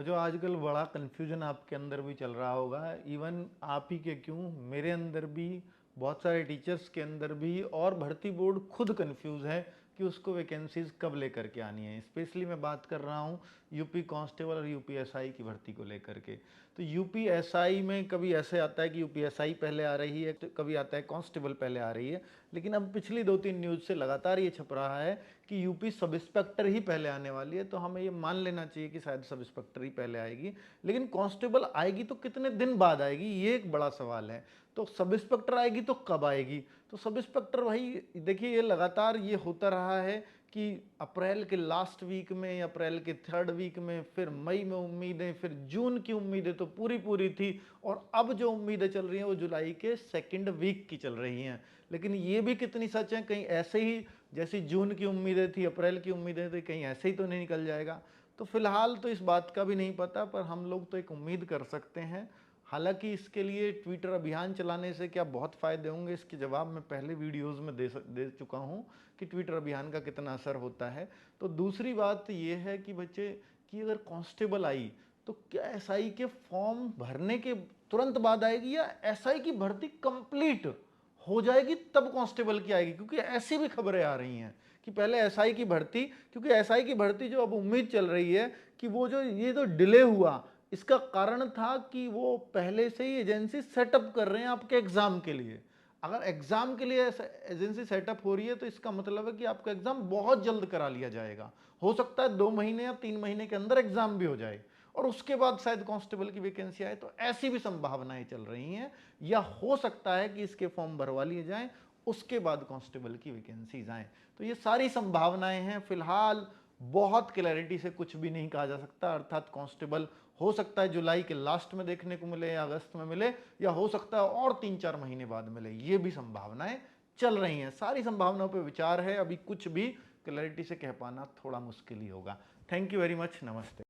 जो आजकल बड़ा कन्फ्यूजन आपके अंदर भी चल रहा होगा, इवन आप ही के क्यों, मेरे अंदर भी, बहुत सारे टीचर्स के अंदर भी, और भर्ती बोर्ड खुद कंफ्यूज है कि उसको वैकेंसीज कब लेकर के आनी है। स्पेशली मैं बात कर रहा हूँ यूपी कांस्टेबल और यूपीएसआई की भर्ती को लेकर के। तो यूपीएसआई में कभी ऐसे आता है कि यूपीएसआई पहले आ रही है, तो कभी आता है कांस्टेबल पहले आ रही है। लेकिन अब पिछली 2-3 न्यूज़ से लगातार ये छप रहा है कि यूपी सब इंस्पेक्टर ही पहले आने वाली है। तो हमें ये मान लेना चाहिए कि शायद सब इंस्पेक्टर ही पहले आएगी, लेकिन कांस्टेबल आएगी तो कितने दिन बाद आएगी, ये एक बड़ा सवाल है। तो सब इंस्पेक्टर आएगी तो कब आएगी? तो सब इंस्पेक्टर भाई देखिए, ये लगातार ये होता रहा है कि अप्रैल के लास्ट वीक में, अप्रैल के 3rd वीक में, फिर मई में उम्मीदें, फिर जून की उम्मीदें तो पूरी पूरी थी, और अब जो उम्मीदें चल रही हैं वो जुलाई के 2nd वीक की चल रही हैं। लेकिन ये भी कितनी सच है, कहीं ऐसे ही जैसी जून की उम्मीदें थी, अप्रैल की उम्मीदें थी, कहीं ऐसे ही तो नहीं निकल जाएगा? तो फिलहाल तो इस बात का भी नहीं पता, पर हम लोग तो एक उम्मीद कर सकते हैं। हालांकि इसके लिए ट्विटर अभियान चलाने से क्या बहुत फ़ायदे होंगे, इसके जवाब मैं पहले वीडियोज़ में दे चुका हूँ कि ट्विटर अभियान का कितना असर होता है। तो दूसरी बात ये है कि बच्चे, कि अगर कांस्टेबल आई तो क्या एसआई के फॉर्म भरने के तुरंत बाद आएगी, या एसआई की भर्ती कंप्लीट हो जाएगी तब कांस्टेबल की आएगी? क्योंकि ऐसी भी खबरें आ रही हैं कि पहले एसआई की भर्ती, क्योंकि एसआई की भर्ती जो अब उम्मीद चल रही है कि वो जो ये जो डिले हुआ, इसका कारण था कि वो पहले से ही एजेंसी सेटअप कर रहे हैं आपके एग्जाम के लिए। अगर एग्जाम के लिए एजेंसी सेटअप हो रही है तो इसका मतलब है कि आपका एग्जाम बहुत जल्द करा लिया जाएगा। हो सकता है 2 महीने या 3 महीने के अंदर एग्जाम भी हो जाए, और उसके बाद शायद कांस्टेबल की वैकेंसी आए। तो ऐसी भी संभावनाएं चल रही हैं, या हो सकता है कि इसके फॉर्म भरवा लिए जाएं, उसके बाद कांस्टेबल की वैकेंसीज आए। तो ये सारी संभावनाएं हैं। फिलहाल बहुत क्लैरिटी से कुछ भी नहीं कहा जा सकता। अर्थात कांस्टेबल हो सकता है जुलाई के लास्ट में देखने को मिले, या अगस्त में मिले, या हो सकता है और 3-4 महीने बाद मिले। ये भी संभावनाएं चल रही हैं। सारी संभावनाओं पर विचार है, अभी कुछ भी क्लैरिटी से कह पाना थोड़ा मुश्किल ही होगा। Thank you very much. नमस्ते।